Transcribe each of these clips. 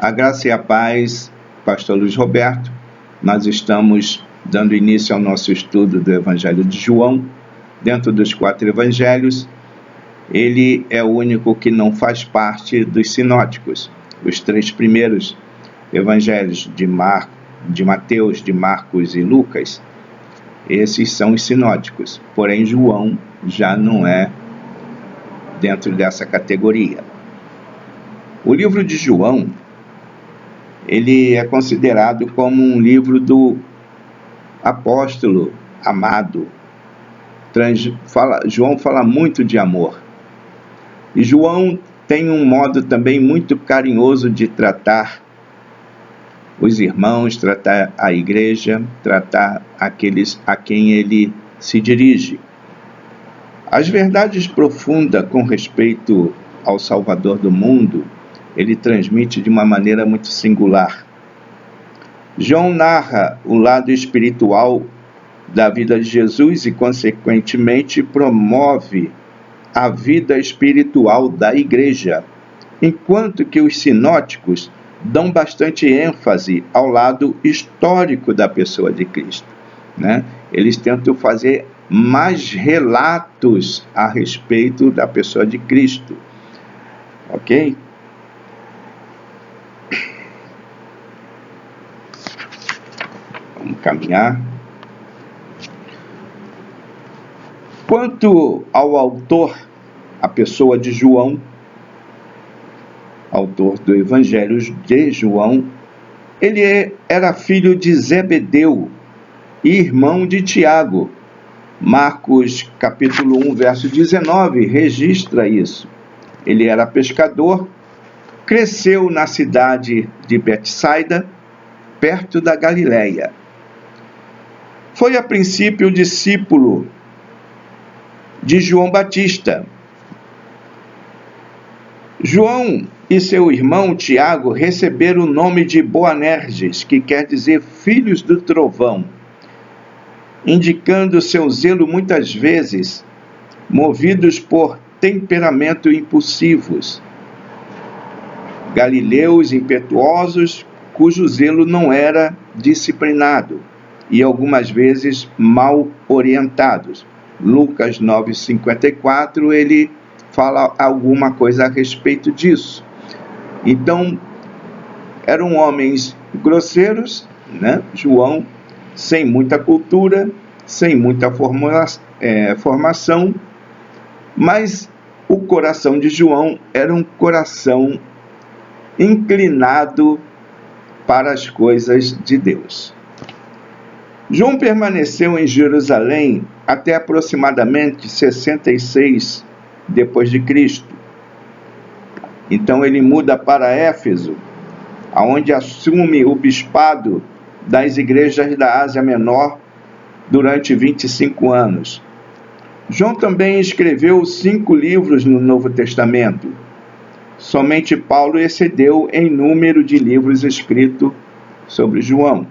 A graça e a paz, Pastor Luiz Roberto. Nós estamos dando início ao nosso estudo do Evangelho de João. Dentro dos 4 evangelhos, ele é o único que não faz parte dos sinóticos. Os 3 primeiros evangelhos de Mateus, de Marcos e Lucas, esses são os sinóticos. Porém, João já não é dentro dessa categoria. O livro de João, ele é considerado como um livro do apóstolo amado. João fala muito de amor. E João tem um modo também muito carinhoso de tratar os irmãos, tratar a igreja, tratar aqueles a quem ele se dirige. As verdades profundas com respeito ao Salvador do mundo, ele transmite de uma maneira muito singular. João narra o lado espiritual da vida de Jesus e, consequentemente, promove a vida espiritual da igreja, enquanto que os sinóticos dão bastante ênfase ao lado histórico da pessoa de Cristo, né? Eles tentam fazer mais relatos a respeito da pessoa de Cristo, ok? Vamos caminhar. Quanto ao autor, a pessoa de João, autor do Evangelho de João, ele era filho de Zebedeu e irmão de Tiago. Marcos capítulo 1, verso 19, registra isso. Ele era pescador, cresceu na cidade de Betsaida, perto da Galileia. Foi a princípio discípulo de João Batista. João e seu irmão Tiago receberam o nome de Boanerges, que quer dizer filhos do trovão, indicando seu zelo muitas vezes movidos por temperamento impulsivos. Galileus impetuosos, cujo zelo não era disciplinado e algumas vezes mal orientados. Lucas 9,54, ele fala alguma coisa a respeito disso. Então, eram homens grosseiros, né? João, sem muita cultura, sem muita formação, mas o coração de João era um coração inclinado para as coisas de Deus. João permaneceu em Jerusalém até aproximadamente 66 depois de Cristo. Então ele muda para Éfeso, aonde assume o bispado das igrejas da Ásia Menor durante 25 anos. João também escreveu 5 livros no Novo Testamento. Somente Paulo excedeu em número de livros escritos sobre João,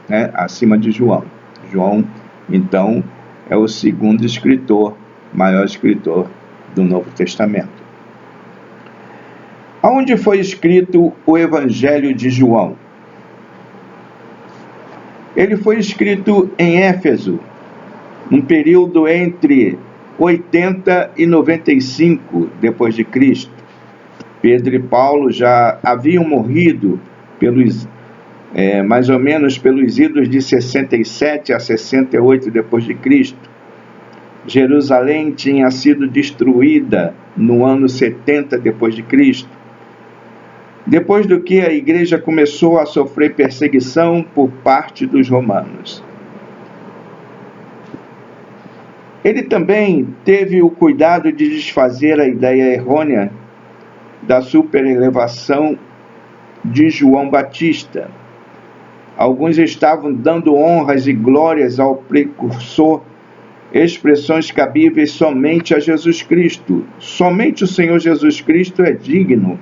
né, acima de João. João, então, é o segundo escritor, maior escritor do Novo Testamento. Aonde foi escrito o Evangelho de João? Ele foi escrito em Éfeso, um período entre 80 e 95 depois de Cristo. Pedro e Paulo já haviam morrido mais ou menos pelos idos de 67 a 68 depois de Cristo. Jerusalém tinha sido destruída no ano 70 depois de Cristo. Depois do que a igreja começou a sofrer perseguição por parte dos romanos. Ele também teve o cuidado de desfazer a ideia errônea da superelevação de João Batista. Alguns estavam dando honras e glórias ao precursor, expressões cabíveis somente a Jesus Cristo. Somente o Senhor Jesus Cristo é digno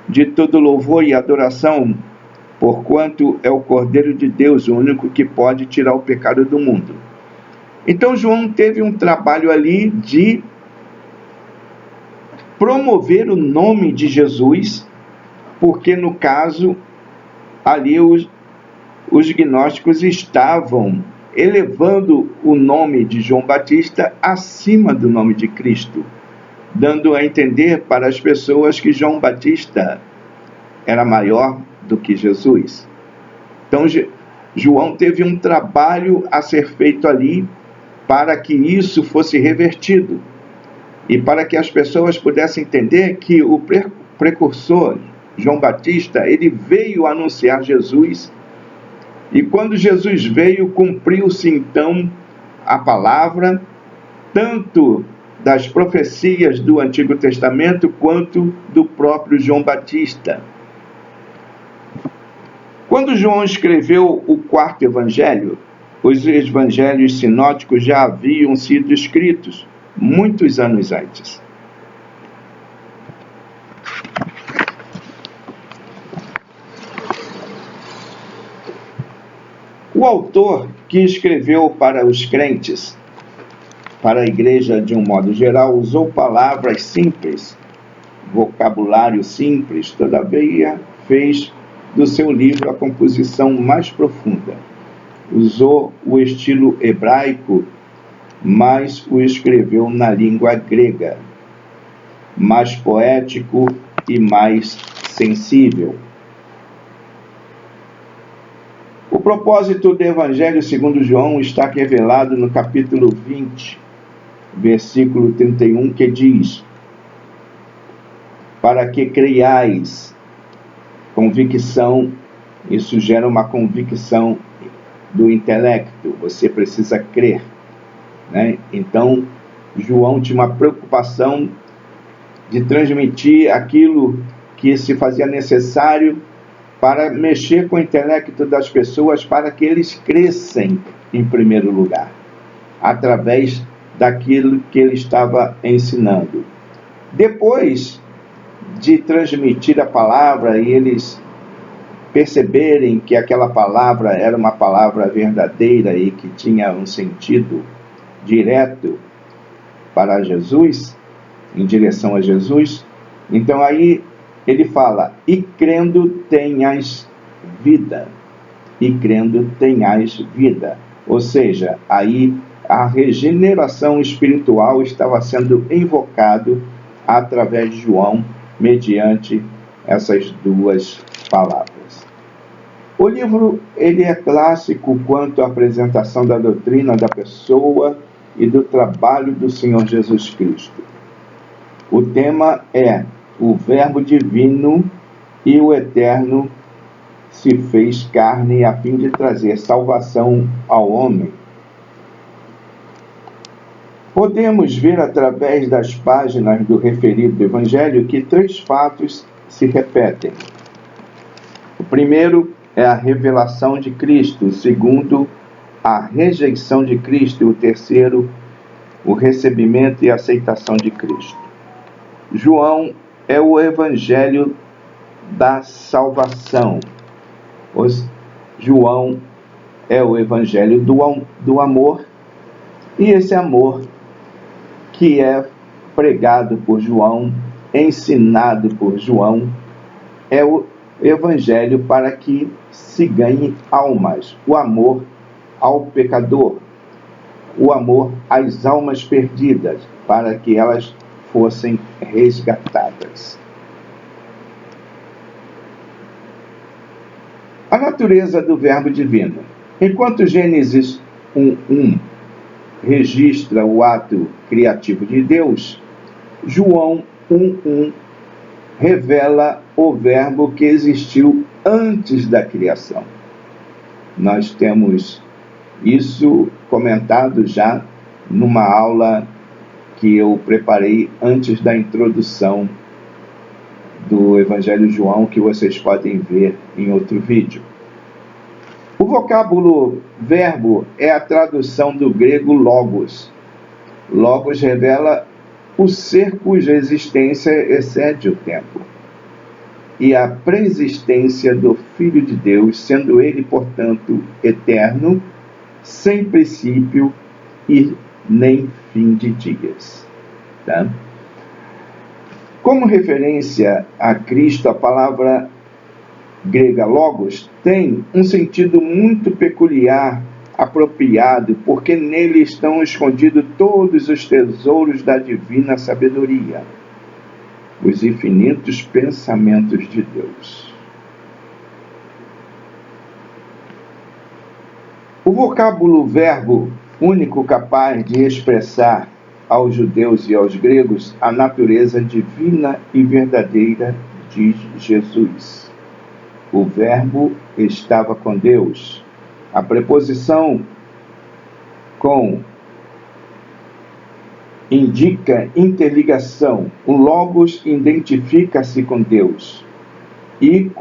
de todo louvor e adoração, porquanto é o Cordeiro de Deus, o único que pode tirar o pecado do mundo. Então João teve um trabalho ali de promover o nome de Jesus porque no caso ali os gnósticos estavam elevando o nome de João Batista acima do nome de Cristo, dando a entender para as pessoas que João Batista era maior do que Jesus. Então, João teve um trabalho a ser feito ali para que isso fosse revertido e para que as pessoas pudessem entender que o precursor, João Batista, ele veio anunciar Jesus, e quando Jesus veio, cumpriu-se então a palavra, tanto das profecias do Antigo Testamento, quanto do próprio João Batista. Quando João escreveu o quarto evangelho, os evangelhos sinóticos já haviam sido escritos muitos anos antes. O autor que escreveu para os crentes, para a igreja de um modo geral, usou palavras simples, vocabulário simples, todavia fez do seu livro a composição mais profunda. Usou o estilo hebraico, mas o escreveu na língua grega, mais poético e mais sensível. O propósito do Evangelho segundo João está revelado no capítulo 20, versículo 31, que diz: para que creiais. Convicção, isso gera uma convicção do intelecto, você precisa crer, né? Então, João tinha uma preocupação de transmitir aquilo que se fazia necessário para mexer com o intelecto das pessoas, para que eles crescem em primeiro lugar, através daquilo que ele estava ensinando. Depois de transmitir a palavra e eles perceberem que aquela palavra era uma palavra verdadeira e que tinha um sentido direto para Jesus, em direção a Jesus, então aí ele fala: e crendo tenhas vida, e crendo tenhas vida. Ou seja, aí a regeneração espiritual estava sendo invocado através de João, mediante essas duas palavras. O livro ele é clássico quanto à apresentação da doutrina da pessoa e do trabalho do Senhor Jesus Cristo. O tema é: o Verbo divino e o Eterno se fez carne a fim de trazer salvação ao homem. Podemos ver através das páginas do referido Evangelho que 3 fatos se repetem. O primeiro é a revelação de Cristo, o segundo, a rejeição de Cristo, e o terceiro, o recebimento e aceitação de Cristo. João é o Evangelho da salvação. João é o Evangelho do amor, e esse amor que é pregado por João, ensinado por João, é o Evangelho para que se ganhe almas, o amor ao pecador, o amor às almas perdidas, para que elas fossem resgatadas. A natureza do Verbo divino. Enquanto Gênesis 1:1 registra o ato criativo de Deus, João 1:1 revela o Verbo que existiu antes da criação. Nós temos isso comentado já numa aula que eu preparei antes da introdução do Evangelho de João, que vocês podem ver em outro vídeo. O vocábulo verbo é a tradução do grego logos. Logos revela o ser cuja existência excede o tempo, e a preexistência do Filho de Deus, sendo ele, portanto, eterno, sem princípio e nem fim de dias. Tá? Como referência a Cristo, a palavra grega logos, tem um sentido muito peculiar, apropriado, porque nele estão escondidos todos os tesouros da divina sabedoria, os infinitos pensamentos de Deus. O vocábulo verbo único capaz de expressar aos judeus e aos gregos a natureza divina e verdadeira de Jesus. O verbo estava com Deus. A preposição com indica interligação. O logos identifica-se com Deus e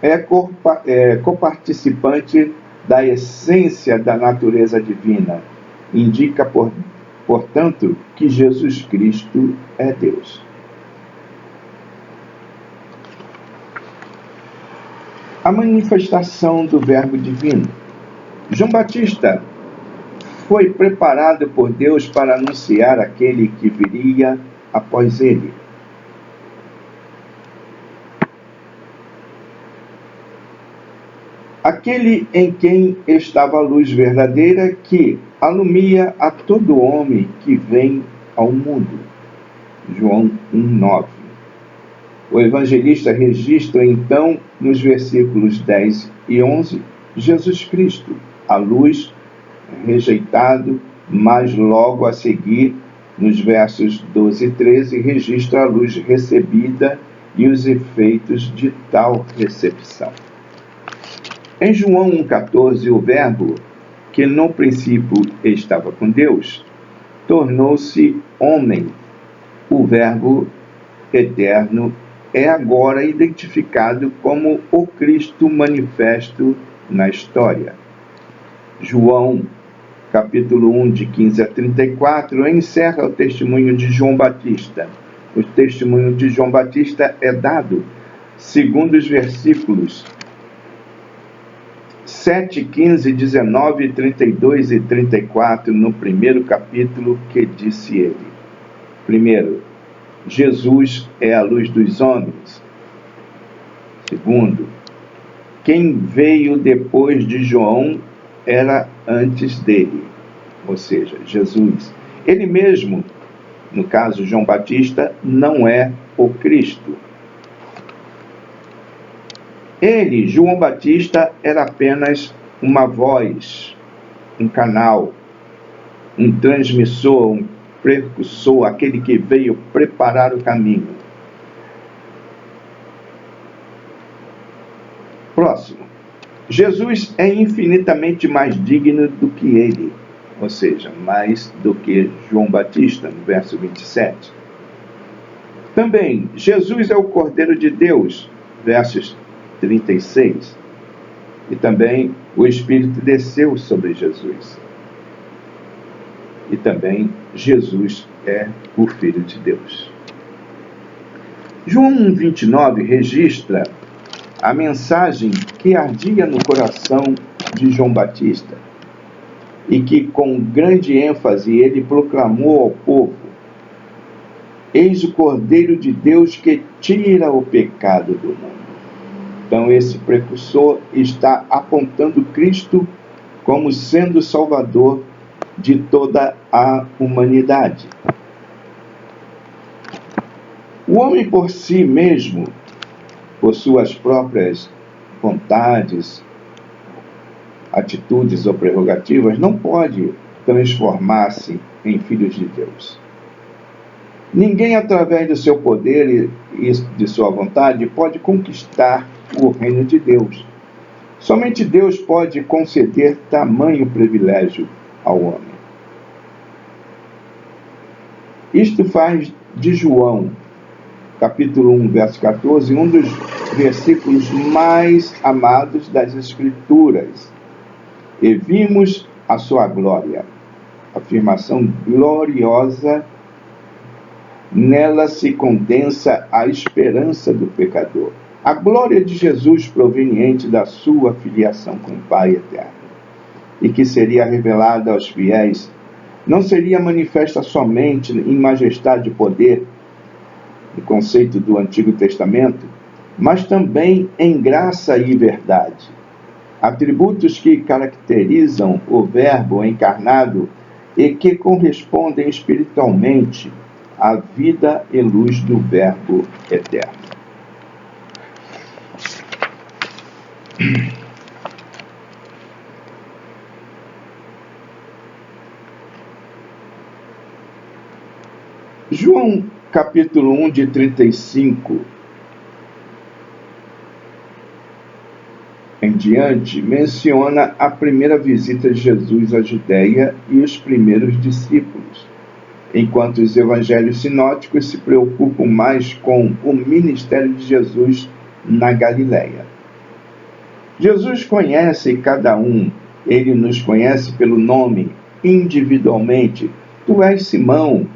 é coparticipante da essência da natureza divina. Indica, portanto, que Jesus Cristo é Deus. A manifestação do Verbo divino. João Batista foi preparado por Deus para anunciar aquele que viria após ele. Aquele em quem estava a luz verdadeira que alumia a todo homem que vem ao mundo. João 1:9. O evangelista registra então, nos versículos 10 e 11, Jesus Cristo, a luz, rejeitado, mas logo a seguir, nos versos 12 e 13, registra a luz recebida e os efeitos de tal recepção. Em João 1,14, o Verbo, que no princípio estava com Deus, tornou-se homem. O Verbo eterno é agora identificado como o Cristo manifesto na história. João, capítulo 1, de 15 a 34, encerra o testemunho de João Batista. O testemunho de João Batista é dado segundo os versículos 7, 15, 19, 32 e 34, no primeiro capítulo, que disse ele. Primeiro, Jesus é a luz dos homens. Segundo, quem veio depois de João era antes dele, ou seja, Jesus. Ele mesmo, no caso João Batista, não é o Cristo. Ele, João Batista, era apenas uma voz, um canal, um transmissor, um precursor, aquele que veio preparar o caminho. Próximo. Jesus é infinitamente mais digno do que ele, ou seja, mais do que João Batista, no verso 27. Também, Jesus é o Cordeiro de Deus, versos 36. E também o Espírito desceu sobre Jesus. E também Jesus é o Filho de Deus. João 1,29 registra a mensagem que ardia no coração de João Batista e que com grande ênfase ele proclamou ao povo: eis o Cordeiro de Deus que tira o pecado do mundo. Então esse precursor está apontando Cristo como sendo o Salvador de toda a humanidade. O homem por si mesmo, por suas próprias vontades, atitudes ou prerrogativas, não pode transformar-se em filhos de Deus. Ninguém, através do seu poder e de sua vontade, pode conquistar o reino de Deus. Somente Deus pode conceder tamanho privilégio ao homem. Isto faz de João, capítulo 1, verso 14, um dos versículos mais amados das Escrituras. E vimos a sua glória. Afirmação gloriosa. Nela se condensa a esperança do pecador. A glória de Jesus proveniente da sua filiação com o Pai eterno, e que seria revelada aos fiéis, não seria manifesta somente em majestade e poder, no conceito do Antigo Testamento, mas também em graça e verdade. Atributos que caracterizam o Verbo encarnado e que correspondem espiritualmente à vida e luz do Verbo eterno. João, capítulo 1, de 35 em diante, menciona a primeira visita de Jesus à Judéia e os primeiros discípulos, enquanto os evangelhos sinóticos se preocupam mais com o ministério de Jesus na Galileia. Jesus conhece cada um, ele nos conhece pelo nome, individualmente. Tu és Simão,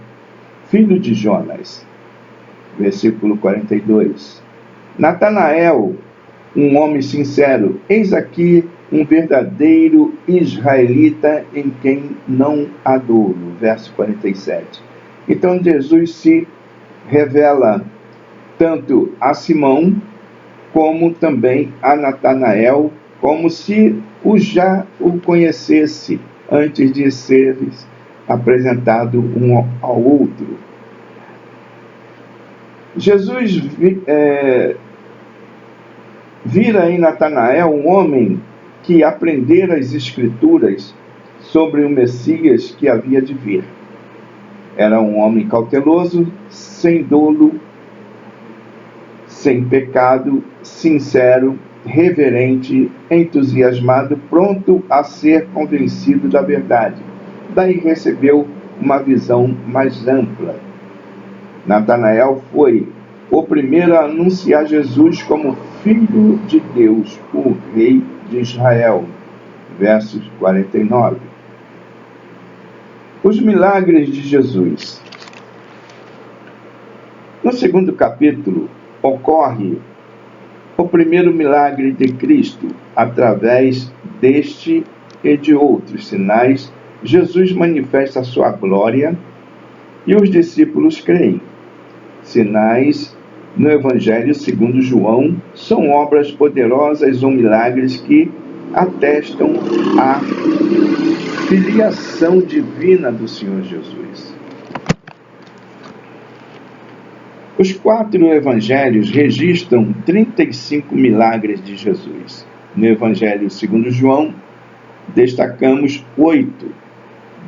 filho de Jonas. Versículo 42. Natanael, um homem sincero, eis aqui um verdadeiro israelita em quem não há dolo. Verso 47. Então Jesus se revela tanto a Simão como também a Natanael, como se já o conhecesse antes de ser apresentado um ao outro. Jesus vira em Natanael um homem que aprendera as Escrituras sobre o Messias que havia de vir. Era um homem cauteloso, sem dolo, sem pecado, sincero, reverente, entusiasmado, pronto a ser convencido da verdade. Daí recebeu uma visão mais ampla. Natanael foi o primeiro a anunciar Jesus como Filho de Deus, o Rei de Israel. Versos 49. Os milagres de Jesus. No segundo capítulo, ocorre o primeiro milagre de Cristo. Através deste e de outros sinais, Jesus manifesta a sua glória e os discípulos creem. Sinais no Evangelho segundo João são obras poderosas ou milagres que atestam a filiação divina do Senhor Jesus. Os 4 evangelhos registram 35 milagres de Jesus. No Evangelho segundo João, destacamos 8,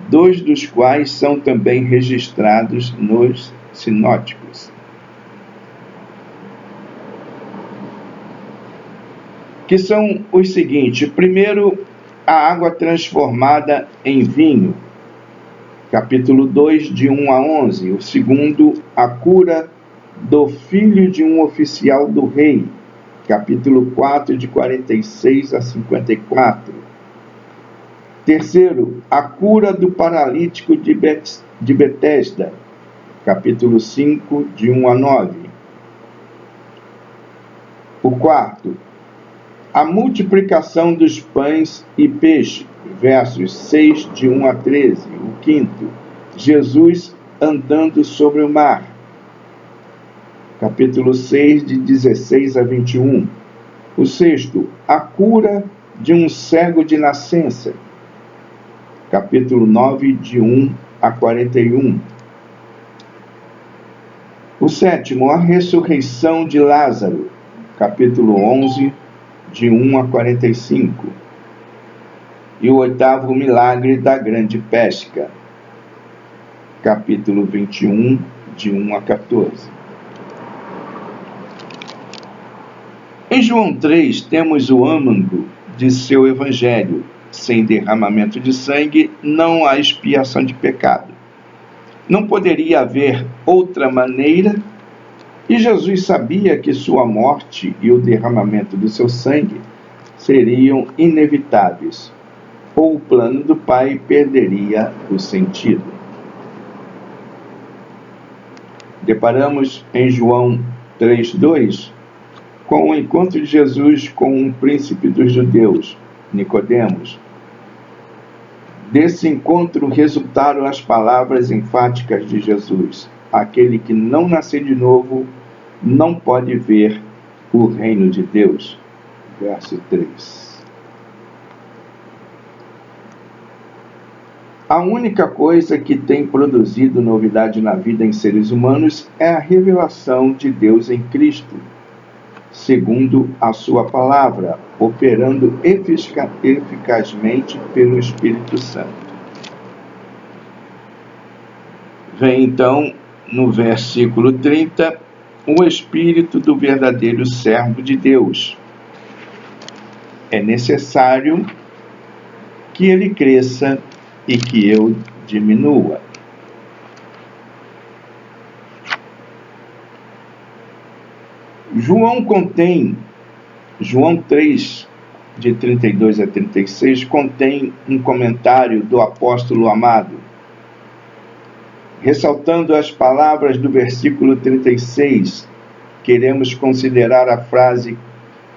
2 dos quais são também registrados nos sinóticos. Que são os seguintes. Primeiro, a água transformada em vinho. Capítulo 2, de 1 a 11. O segundo, a cura do filho de um oficial do rei, capítulo 4, de 46 a 54. Terceiro, a cura do paralítico de Betesda, capítulo 5, de 1 a 9. O quarto, a multiplicação dos pães e peixes, versos 6, de 1 a 13. O quinto, Jesus andando sobre o mar, capítulo 6, de 16 a 21. O sexto, a cura de um cego de nascença, capítulo 9, de 1 a 41. O sétimo, a ressurreição de Lázaro, capítulo 11, de 1 a 45. E o oitavo, o milagre da grande pesca, capítulo 21, de 1 a 14. Em João 3, temos o âmago de seu evangelho. Sem derramamento de sangue, não há expiação de pecado. Não poderia haver outra maneira, e Jesus sabia que sua morte e o derramamento do seu sangue seriam inevitáveis, ou o plano do Pai perderia o sentido. Deparamos em João 3:2 com o encontro de Jesus com um príncipe dos judeus, Nicodemos. Desse encontro resultaram as palavras enfáticas de Jesus: aquele que não nascer de novo não pode ver o reino de Deus. Verso 3. A única coisa que tem produzido novidade na vida em seres humanos é a revelação de Deus em Cristo, segundo a sua palavra, operando eficazmente pelo Espírito Santo. Vem então, no versículo 30, o Espírito do verdadeiro servo de Deus. É necessário que ele cresça e que eu diminua. João 3, de 32 a 36, contém um comentário do apóstolo amado, ressaltando as palavras do versículo 36. Queremos considerar a frase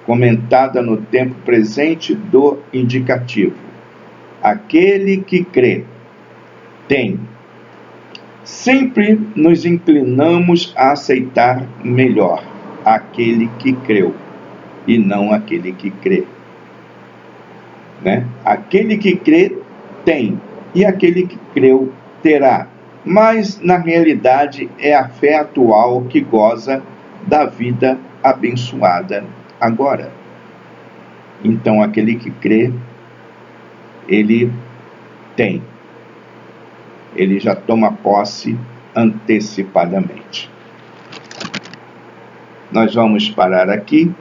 comentada no tempo presente do indicativo. Aquele que crê tem. Sempre nos inclinamos a aceitar melhor aquele que creu e não aquele que crê. Aquele que crê tem, e aquele que creu terá. Mas, na realidade, é a fé atual que goza da vida abençoada agora. Então, aquele que crê, ele tem. Ele já toma posse antecipadamente. Nós vamos parar aqui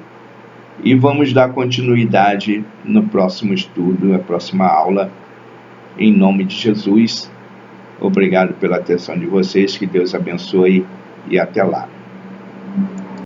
e vamos dar continuidade no próximo estudo, na próxima aula, em nome de Jesus. Obrigado pela atenção de vocês, que Deus abençoe e até lá.